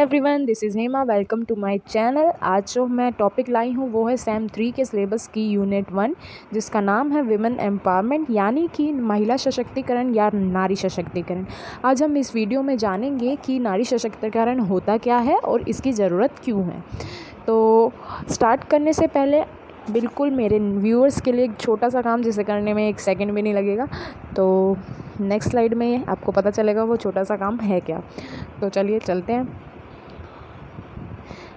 Everyone, this is Hema. Welcome to my channel. आज जो मैं टॉपिक लाई हूँ वो है सेम 3 के सिलेबस की यूनिट 1, जिसका नाम है विमेन एम्पावरमेंट, यानी कि महिला सशक्तिकरण या नारी सशक्तिकरण। आज हम इस वीडियो में जानेंगे कि नारी सशक्तिकरण होता क्या है और इसकी ज़रूरत क्यों है। तो स्टार्ट करने से पहले बिल्कुल मेरे व्यूअर्स के लिए एक छोटा सा काम, जिसे करने में 1 सेकंड भी नहीं लगेगा। तो नेक्स्ट स्लाइड में आपको पता चलेगा वो छोटा सा काम है क्या। तो चलिए चलते हैं।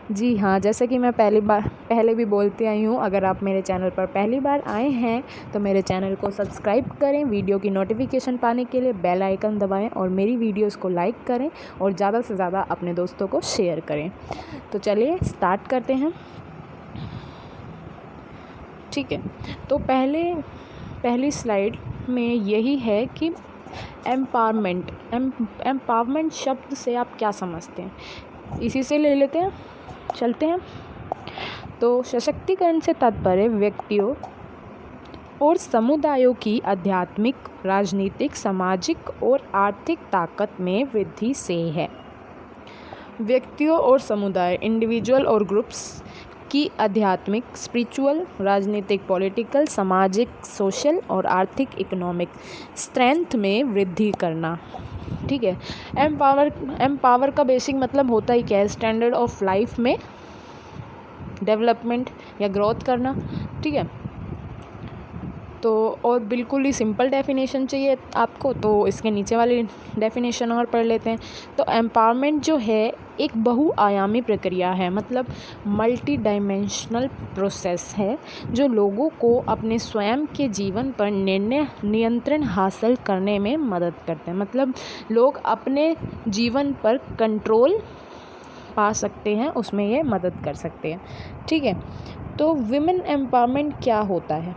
जी हाँ, जैसे कि मैं पहले भी बोलते आई हूँ, अगर आप मेरे चैनल पर पहली बार आए हैं तो मेरे चैनल को सब्सक्राइब करें, वीडियो की नोटिफिकेशन पाने के लिए बेल आइकन दबाएं और मेरी वीडियोस को लाइक करें और ज़्यादा से ज़्यादा अपने दोस्तों को शेयर करें। तो चलिए स्टार्ट करते हैं। ठीक है, तो पहली स्लाइड में यही है कि एम्पावरमेंट शब्द से आप क्या समझते हैं, इसी से ले लेते हैं, चलते हैं। तो सशक्तिकरण से तात्पर्य व्यक्तियों और समुदायों की आध्यात्मिक, राजनीतिक, सामाजिक और आर्थिक ताकत में वृद्धि से है। व्यक्तियों और समुदाय, इंडिविजुअल और ग्रुप्स की आध्यात्मिक, स्पिरिचुअल, राजनीतिक, पॉलिटिकल, सामाजिक, सोशल और आर्थिक, इकोनॉमिक स्ट्रेंथ में वृद्धि करना। ठीक है, एम्पावर का बेसिक मतलब होता ही क्या है, स्टैंडर्ड ऑफ लाइफ में डेवलपमेंट या ग्रोथ करना। ठीक है, तो और बिल्कुल ही सिंपल डेफिनेशन चाहिए आपको, तो इसके नीचे वाली डेफिनेशन और पढ़ लेते हैं। तो एम्पावरमेंट जो है एक बहुआयामी प्रक्रिया है, मतलब मल्टी डायमेंशनल प्रोसेस है, जो लोगों को अपने स्वयं के जीवन पर नियंत्रण हासिल करने में मदद करते हैं। मतलब लोग अपने जीवन पर कंट्रोल पा सकते हैं, उसमें ये मदद कर सकते हैं। ठीक है, तो विमेन एम्पावरमेंट क्या होता है।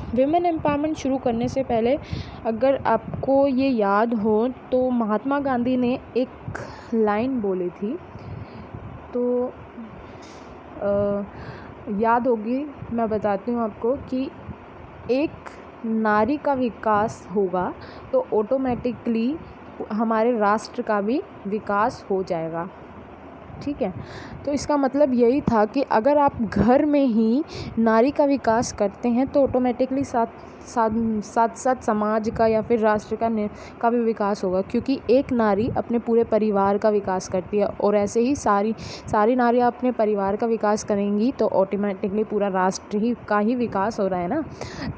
विमेन एम्पावरमेंट शुरू करने से पहले अगर आपको ये याद हो तो महात्मा गांधी ने एक लाइन बोली थी, तो याद होगी, मैं बताती हूँ आपको कि एक नारी का विकास होगा तो ऑटोमेटिकली हमारे राष्ट्र का भी विकास हो जाएगा। ठीक है, तो इसका मतलब यही था कि अगर आप घर में ही नारी का विकास करते हैं तो ऑटोमेटिकली साथ समाज का या फिर राष्ट्र का भी विकास होगा, क्योंकि एक नारी अपने पूरे परिवार का विकास करती है और ऐसे ही सारी नारियां अपने परिवार का विकास करेंगी तो ऑटोमेटिकली पूरा राष्ट्र का ही विकास हो रहा है ना।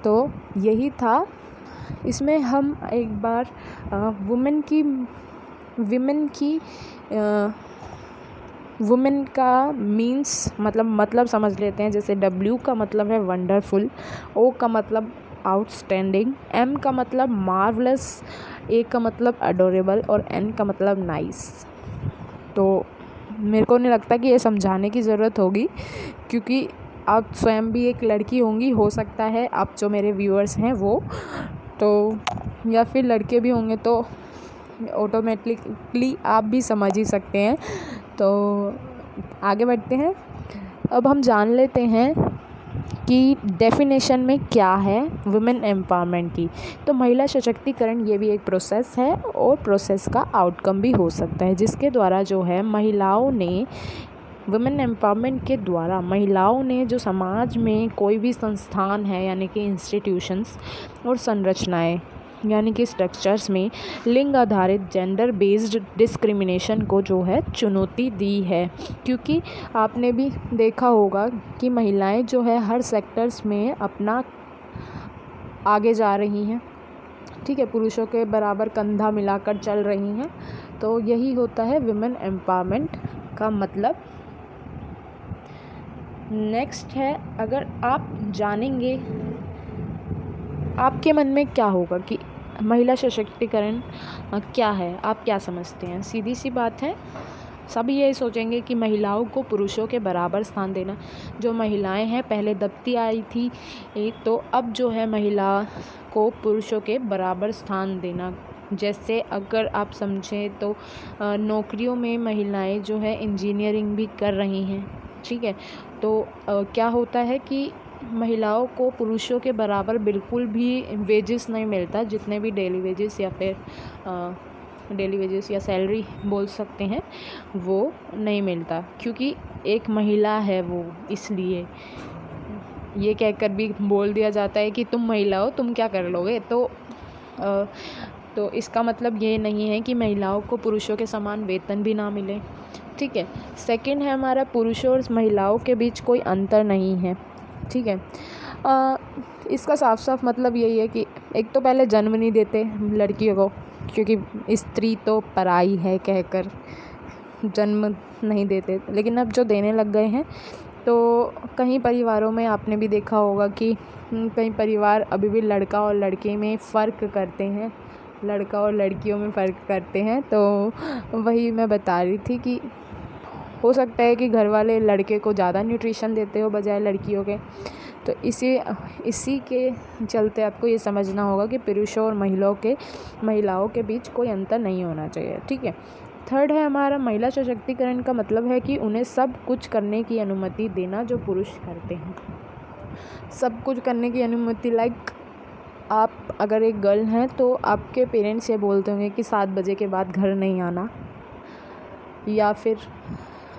तो यही था। इसमें हम एक बार वुमेन का मीन्स मतलब समझ लेते हैं। जैसे W का मतलब है वंडरफुल, O का मतलब आउटस्टैंडिंग, M का मतलब मार्वलस, A का मतलब अडोरेबल और N का मतलब नाइस। तो मेरे को नहीं लगता कि ये समझाने की ज़रूरत होगी, क्योंकि आप स्वयं भी एक लड़की होंगी, हो सकता है आप जो मेरे व्यूअर्स हैं वो, तो या फिर लड़के भी होंगे, तो ऑटोमेटिकली आप भी समझ ही सकते हैं। तो आगे बढ़ते हैं। अब हम जान लेते हैं कि डेफिनेशन में क्या है वुमेन एम्पावरमेंट की। तो महिला सशक्तिकरण ये भी एक प्रोसेस है और प्रोसेस का आउटकम भी हो सकता है, जिसके द्वारा जो है वुमेन एम्पावरमेंट के द्वारा महिलाओं ने जो समाज में कोई भी संस्थान है, यानी कि इंस्टीट्यूशंस और संरचनाएं, यानी कि स्ट्रक्चर्स में लिंग आधारित जेंडर बेस्ड डिस्क्रिमिनेशन को जो है चुनौती दी है। क्योंकि आपने भी देखा होगा कि महिलाएं जो है हर सेक्टर्स में अपना आगे जा रही हैं। ठीक है, पुरुषों के बराबर कंधा मिलाकर चल रही हैं। तो यही होता है विमेन एम्पावरमेंट का मतलब। नेक्स्ट है, अगर आप जानेंगे, आपके मन में क्या होगा कि महिला सशक्तिकरण क्या है, आप क्या समझते हैं। सीधी सी बात है, सभी यही सोचेंगे कि महिलाओं को पुरुषों के बराबर स्थान देना। जो महिलाएं हैं पहले दबती आई थी, तो अब जो है महिला को पुरुषों के बराबर स्थान देना। जैसे अगर आप समझें तो नौकरियों में महिलाएं जो है इंजीनियरिंग भी कर रही हैं। ठीक है, तो क्या होता है कि महिलाओं को पुरुषों के बराबर बिल्कुल भी वेजेस नहीं मिलता, जितने भी डेली वेजेस या फिर डेली वेजेस या सैलरी बोल सकते हैं, वो नहीं मिलता, क्योंकि एक महिला है वो, इसलिए ये कहकर भी बोल दिया जाता है कि तुम महिला हो, तुम क्या कर लोगे। तो इसका मतलब ये नहीं है कि महिलाओं को पुरुषों के समान वेतन भी ना मिले, ठीक है। सेकंड है हमारा, पुरुषों और महिलाओं के बीच कोई अंतर नहीं है, ठीक है। इसका साफ साफ मतलब यही है कि एक तो पहले जन्म नहीं देते लड़कियों को, क्योंकि स्त्री तो पराई है कहकर जन्म नहीं देते, लेकिन अब जो देने लग गए हैं। तो कई परिवारों में आपने भी देखा होगा कि कई परिवार अभी भी लड़का और लड़के में फ़र्क करते हैं, लड़का और लड़कियों में फ़र्क करते हैं। तो वही मैं बता रही थी कि हो सकता है कि घर वाले लड़के को ज़्यादा न्यूट्रिशन देते हो बजाय लड़कियों के। तो इसी के चलते आपको ये समझना होगा कि पुरुषों और महिलाओं के बीच कोई अंतर नहीं होना चाहिए, ठीक है। थर्ड है हमारा, महिला सशक्तिकरण का मतलब है कि उन्हें सब कुछ करने की अनुमति देना जो पुरुष करते हैं। सब कुछ करने की अनुमति, लाइक आप अगर एक गर्ल हैं तो आपके पेरेंट्स ये बोलते होंगे कि 7 बजे के बाद घर नहीं आना, या फिर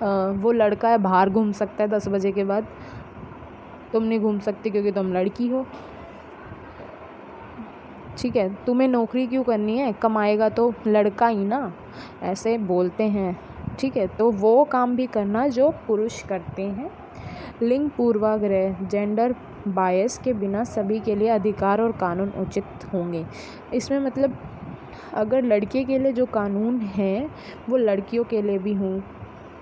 वो लड़का है बाहर घूम सकता है 10 बजे के बाद, तुम नहीं घूम सकती क्योंकि तुम लड़की हो, ठीक है। तुम्हें नौकरी क्यों करनी है, कमाएगा तो लड़का ही ना, ऐसे बोलते हैं, ठीक है। तो वो काम भी करना जो पुरुष करते हैं। लिंग पूर्वाग्रह, जेंडर बायस के बिना सभी के लिए अधिकार और कानून उचित होंगे। इसमें मतलब अगर लड़के के लिए जो कानून है वो लड़कियों के लिए भी हों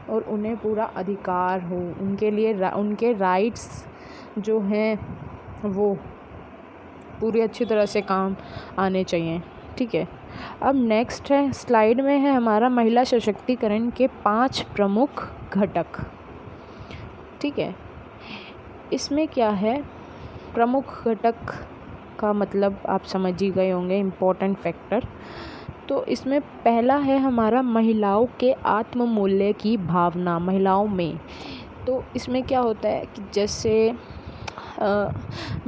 और उन्हें पूरा अधिकार हो, उनके लिए उनके राइट्स जो हैं वो पूरी अच्छी तरह से काम आने चाहिए, ठीक है। अब नेक्स्ट है, स्लाइड में है हमारा महिला सशक्तिकरण के 5 प्रमुख घटक, ठीक है। इसमें क्या है, प्रमुख घटक का मतलब आप समझ ही गए होंगे, इम्पोर्टेंट फैक्टर। तो इसमें पहला है हमारा महिलाओं के आत्म मूल्य की भावना महिलाओं में। तो इसमें क्या होता है कि जैसे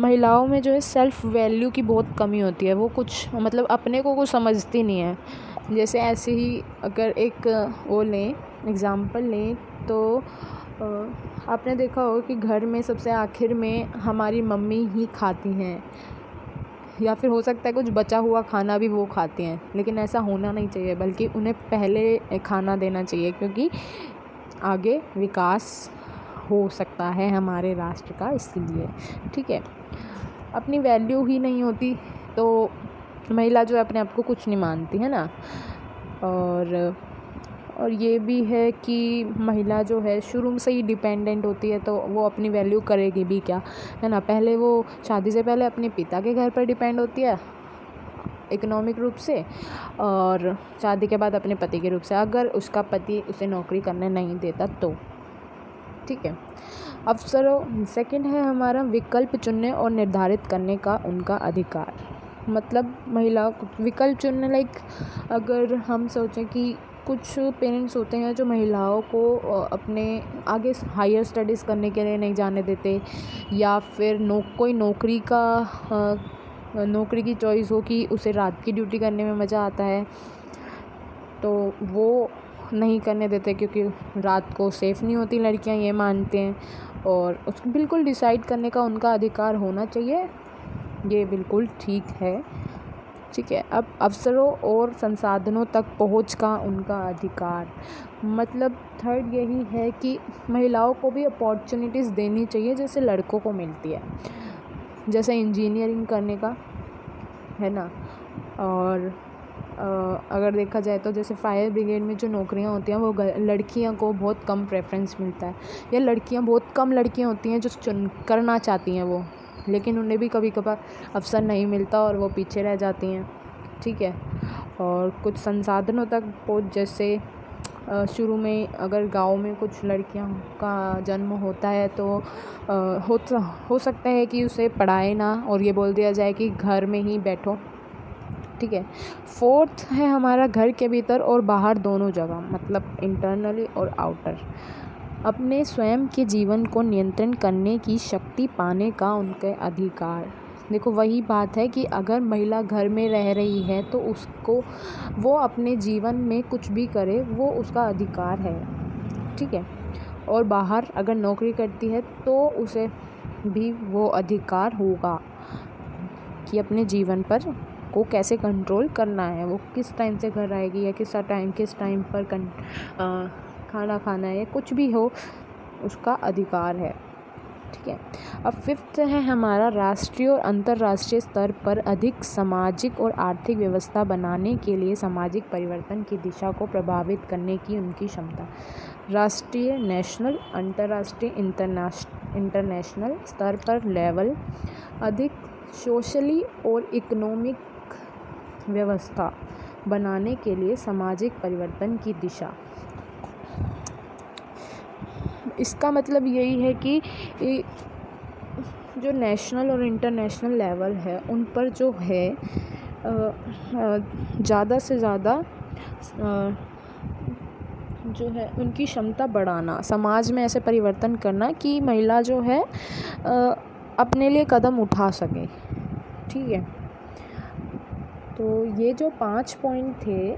महिलाओं में जो है सेल्फ़ वैल्यू की बहुत कमी होती है, वो कुछ मतलब अपने को कुछ समझती नहीं है। जैसे ऐसे ही अगर एक वो लें, एग्ज़ाम्पल लें, तो आपने देखा होगा कि घर में सबसे आखिर में हमारी मम्मी ही खाती हैं, या फिर हो सकता है कुछ बचा हुआ खाना भी वो खाती हैं, लेकिन ऐसा होना नहीं चाहिए, बल्कि उन्हें पहले खाना देना चाहिए, क्योंकि आगे विकास हो सकता है हमारे राष्ट्र का, इसलिए, ठीक है। अपनी वैल्यू ही नहीं होती तो महिला जो है अपने आप को कुछ नहीं मानती है ना। और ये भी है कि महिला जो है शुरू से ही डिपेंडेंट होती है, तो वो अपनी वैल्यू करेगी भी क्या, है ना। पहले वो शादी से पहले अपने पिता के घर पर डिपेंड होती है इकोनॉमिक रूप से, और शादी के बाद अपने पति के रूप से, अगर उसका पति उसे नौकरी करने नहीं देता तो, ठीक है। अवसरों, सेकंड है हमारा विकल्प चुनने और निर्धारित करने का उनका अधिकार। मतलब महिलाओं को विकल्प चुनने, लाइक अगर हम सोचें कि कुछ पेरेंट्स होते हैं जो महिलाओं को अपने आगे हायर स्टडीज़ करने के लिए नहीं जाने देते, या फिर कोई नौकरी की चॉइस हो कि उसे रात की ड्यूटी करने में मज़ा आता है, तो वो नहीं करने देते, क्योंकि रात को सेफ़ नहीं होती लड़कियां, ये मानते हैं। और उसको बिल्कुल डिसाइड करने का उनका अधिकार होना चाहिए, ये बिल्कुल ठीक है, ठीक है। अब अवसरों और संसाधनों तक पहुंच का उनका अधिकार, मतलब थर्ड यही है कि महिलाओं को भी अपॉर्चुनिटीज़ देनी चाहिए जैसे लड़कों को मिलती है, जैसे इंजीनियरिंग करने का, है ना। और अगर देखा जाए तो जैसे फायर ब्रिगेड में जो नौकरियां होती हैं वो लड़कियों को बहुत कम प्रेफरेंस मिलता है, या बहुत कम लड़कियां होती हैं जो करना चाहती हैं वो, लेकिन उन्हें भी कभी कभार अवसर नहीं मिलता और वो पीछे रह जाती हैं, ठीक है। और कुछ संसाधनों तक पहुँच, जैसे शुरू में अगर गांव में कुछ लड़कियां का जन्म होता है तो हो सकता है कि उसे पढ़ाए ना, और ये बोल दिया जाए कि घर में ही बैठो, ठीक है। फोर्थ है हमारा घर के भीतर और बाहर दोनों जगह, मतलब इंटरनली और आउटर, अपने स्वयं के जीवन को नियंत्रण करने की शक्ति पाने का उनके अधिकार। देखो वही बात है कि अगर महिला घर में रह रही है तो उसको वो अपने जीवन में कुछ भी करे वो उसका अधिकार है, ठीक है। और बाहर अगर नौकरी करती है तो उसे भी वो अधिकार होगा कि अपने जीवन पर को कैसे कंट्रोल करना है, वो किस टाइम से घर आएगी या किस टाइम पर खाना खाना है, कुछ भी हो उसका अधिकार है, ठीक है। अब फिफ्थ है हमारा राष्ट्रीय और अंतर्राष्ट्रीय स्तर पर अधिक सामाजिक और आर्थिक व्यवस्था बनाने के लिए सामाजिक परिवर्तन की दिशा को प्रभावित करने की उनकी क्षमता। राष्ट्रीय, नेशनल, अंतर्राष्ट्रीय, इंटरनेशनल स्तर पर लेवल अधिक सोशली और इकोनॉमिक व्यवस्था बनाने के लिए सामाजिक परिवर्तन की दिशा। इसका मतलब यही है कि जो नेशनल और इंटरनेशनल लेवल है उन पर जो है ज़्यादा से ज़्यादा जो है उनकी क्षमता बढ़ाना, समाज में ऐसे परिवर्तन करना कि महिला जो है अपने लिए कदम उठा सके, ठीक है। तो ये जो 5 पॉइंट थे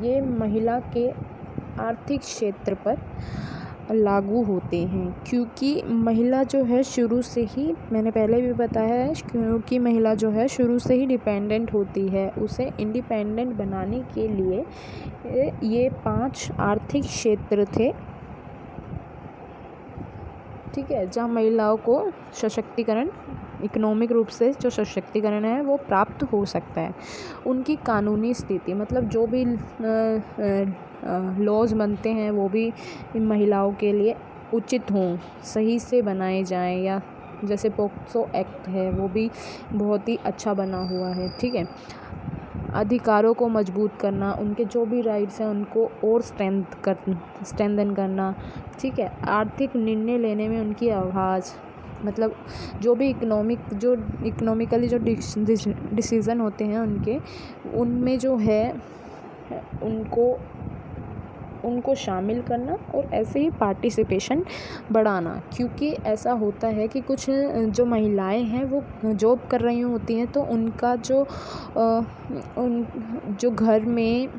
ये महिला के आर्थिक क्षेत्र पर लागू होते हैं, क्योंकि महिला जो है शुरू से ही, मैंने पहले भी बताया है, क्योंकि महिला जो है शुरू से ही डिपेंडेंट होती है। उसे इंडिपेंडेंट बनाने के लिए ये 5 आर्थिक क्षेत्र थे, ठीक है, जहाँ महिलाओं को सशक्तिकरण, इकोनॉमिक रूप से जो सशक्तिकरण है वो प्राप्त हो सकता है। उनकी कानूनी स्थिति, मतलब जो भी लॉज बनते हैं वो भी महिलाओं के लिए उचित हों, सही से बनाए जाएं, या जैसे पोक्सो एक्ट है वो भी बहुत ही अच्छा बना हुआ है, ठीक है। अधिकारों को मजबूत करना, उनके जो भी राइट्स हैं उनको और स्ट्रेंथन करना, ठीक है। आर्थिक निर्णय लेने में उनकी आवाज़, मतलब जो भी इकोनॉमिकली जो डिसीज़न होते हैं उनके, उनमें जो है उनको शामिल करना और ऐसे ही पार्टिसिपेशन बढ़ाना। क्योंकि ऐसा होता है कि कुछ जो महिलाएं हैं वो जॉब कर रही होती हैं तो उनका जो घर में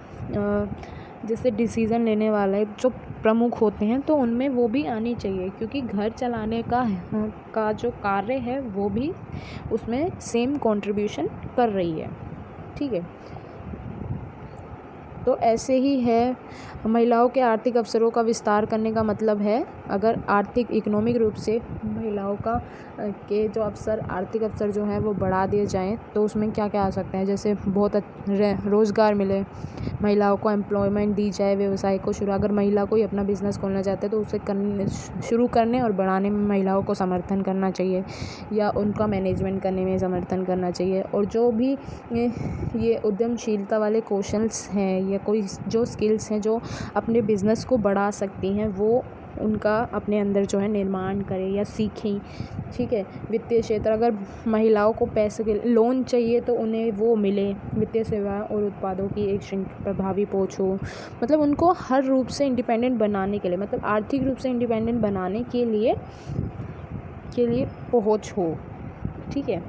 जैसे डिसीज़न लेने वाले जो प्रमुख होते हैं तो उनमें वो भी आनी चाहिए, क्योंकि घर चलाने का जो कार्य है वो भी उसमें सेम कंट्रीब्यूशन कर रही है, ठीक है। तो ऐसे ही है, महिलाओं के आर्थिक अवसरों का विस्तार करने का मतलब है, अगर आर्थिक इकोनॉमिक रूप से महिलाओं के जो आर्थिक अवसर जो हैं वो बढ़ा दिए जाएं तो उसमें क्या क्या आ सकते हैं, जैसे बहुत रोज़गार मिले, महिलाओं को एम्प्लॉयमेंट दी जाए, व्यवसाय को शुरू, अगर महिला कोई अपना बिजनेस खोलना चाहते हैं तो उसे शुरू करने और बढ़ाने में महिलाओं को समर्थन करना चाहिए, या उनका मैनेजमेंट करने में समर्थन करना चाहिए। और जो भी ये उद्यमशीलता वाले कौशल्स हैं या कोई जो स्किल्स हैं जो अपने बिज़नेस को बढ़ा सकती हैं वो उनका अपने अंदर जो है निर्माण करें या सीखें, ठीक है। वित्तीय क्षेत्र, अगर महिलाओं को पैसे के लोन चाहिए तो उन्हें वो मिले, वित्तीय सेवाएं और उत्पादों की एक प्रभावी पहुंच हो, मतलब उनको हर रूप से इंडिपेंडेंट बनाने के लिए, मतलब आर्थिक रूप से इंडिपेंडेंट बनाने के लिए पहुंच हो, ठीक है।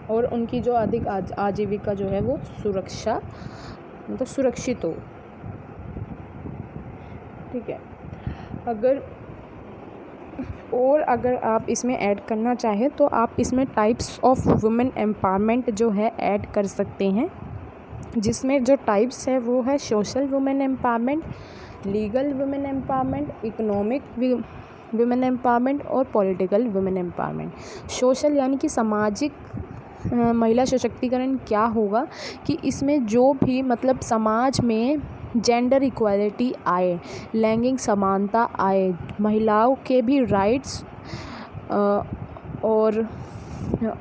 और उनकी जो अधिक आजीविका जो है वो सुरक्षित हो, ठीक है। अगर आप इसमें ऐड करना चाहें तो आप इसमें टाइप्स ऑफ वुमेन एम्पावरमेंट जो है ऐड कर सकते हैं, जिसमें जो टाइप्स है वो है social women empowerment, legal women empowerment, economic women empowerment और पॉलिटिकल वुमेन एम्पावरमेंट। सोशल यानी कि सामाजिक महिला सशक्तिकरण क्या होगा कि इसमें जो भी मतलब समाज में जेंडर इक्वालिटी आए, लैंगिक समानता आए, महिलाओं के भी राइट्स और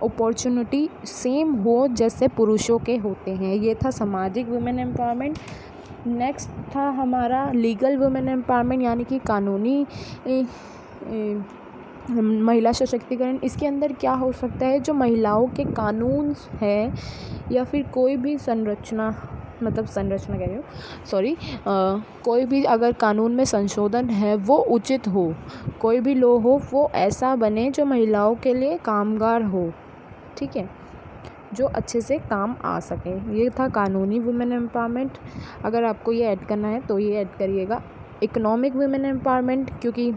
अपॉर्चुनिटी सेम हो जैसे पुरुषों के होते हैं। ये था सामाजिक वुमेन एम्पावरमेंट। नेक्स्ट था हमारा लीगल वुमेन एम्पावरमेंट, यानी कि कानूनी महिला सशक्तिकरण। इसके अंदर क्या हो सकता है, जो महिलाओं के कानून है या फिर कोई भी संरचना मतलब संरचना कह रही हूँ, सॉरी, कोई भी अगर कानून में संशोधन है वो उचित हो, कोई भी लॉ हो वो ऐसा बने जो महिलाओं के लिए कामगार हो, ठीक है, जो अच्छे से काम आ सके। ये था कानूनी वुमेन एम्पावरमेंट। अगर आपको ये ऐड करना है तो ये ऐड करिएगा। इकोनॉमिक वुमेन एम्पावरमेंट, क्योंकि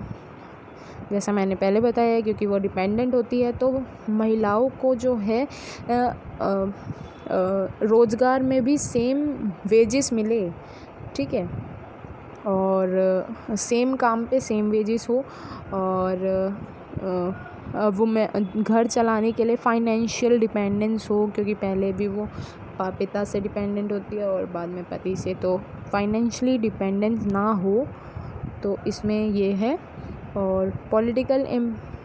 जैसा मैंने पहले बताया, क्योंकि वो डिपेंडेंट होती है तो महिलाओं को जो है रोज़गार में भी सेम वेजेस मिले, ठीक है, और सेम काम पे सेम वेजेस हो, और वुमेन घर चलाने के लिए फाइनेंशियल डिपेंडेंस हो, क्योंकि पहले भी वो पिता से डिपेंडेंट होती है और बाद में पति से, तो फाइनेंशियली डिपेंडेंस ना हो, तो इसमें ये है। और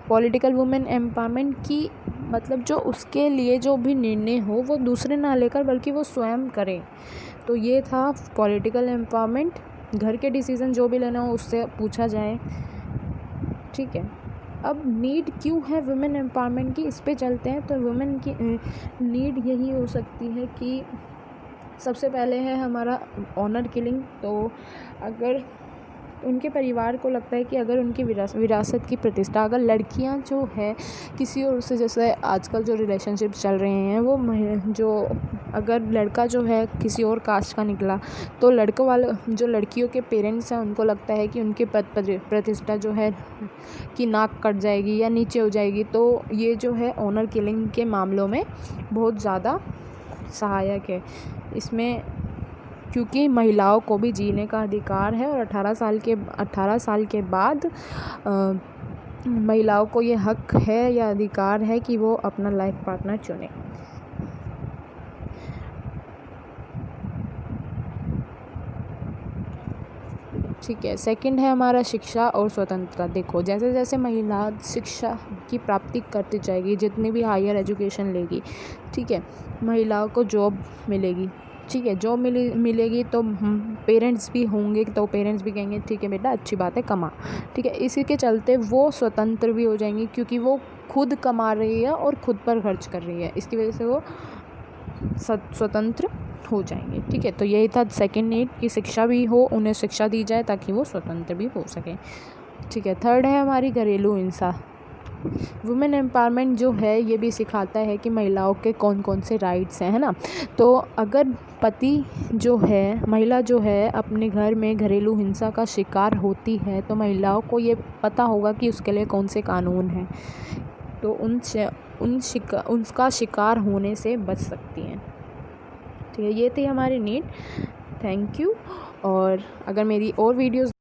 पॉलिटिकल वुमेन एम्पावरमेंट की मतलब जो उसके लिए जो भी निर्णय हो वो दूसरे ना लेकर बल्कि वो स्वयं करे। तो ये था पॉलिटिकल एम्पावरमेंट। घर के डिसीज़न जो भी लेना हो उससे पूछा जाए, ठीक है। अब नीड क्यों है वुमेन एम्पावरमेंट की, इस पे चलते हैं। तो वुमेन की नीड यही हो सकती है कि सबसे पहले है हमारा ऑनर किलिंग। तो अगर उनके परिवार को लगता है कि अगर उनकी विरासत की प्रतिष्ठा, अगर लड़कियां जो है किसी और से, जैसे आजकल जो रिलेशनशिप चल रहे हैं वो जो अगर लड़का जो है किसी और कास्ट का निकला तो लड़कों वाले जो लड़कियों के पेरेंट्स हैं उनको लगता है कि उनकी प्रतिष्ठा जो है कि नाक कट जाएगी या नीचे हो जाएगी। तो ये जो है ऑनर किलिंग के मामलों में बहुत ज़्यादा सहायक है इसमें, क्योंकि महिलाओं को भी जीने का अधिकार है और 18 साल के बाद महिलाओं को ये हक है या अधिकार है कि वो अपना लाइफ पार्टनर चुने। ठीक है। सेकंड है हमारा शिक्षा और स्वतंत्रता। देखो जैसे जैसे महिला शिक्षा की प्राप्ति करती जाएगी, जितनी भी हायर एजुकेशन लेगी, ठीक है, महिलाओं को जॉब मिलेगी, ठीक है, जॉब मिलेगी तो पेरेंट्स भी होंगे तो पेरेंट्स भी कहेंगे ठीक है बेटा अच्छी बात है कमा, ठीक है। इसी के चलते वो स्वतंत्र भी हो जाएंगी क्योंकि वो खुद कमा रही है और खुद पर खर्च कर रही है, इसकी वजह से वो स्वतंत्र हो जाएंगे, ठीक है। तो यही था सेकंड नीड कि शिक्षा भी हो, उन्हें शिक्षा दी जाए ताकि वो स्वतंत्र भी हो सकें, ठीक है। थर्ड है हमारी घरेलू हिंसा। वुमेन एम्पावरमेंट जो है ये भी सिखाता है कि महिलाओं के कौन कौन से राइट्स हैं, है ना। तो अगर पति जो है, महिला जो है अपने घर में घरेलू हिंसा का शिकार होती है तो महिलाओं को ये पता होगा कि उसके लिए कौन से कानून हैं, तो उनका शिकार होने से बच सकती हैं, ठीक है। ये थी हमारी नीड। Thank you. और अगर मेरी और वीडियोज़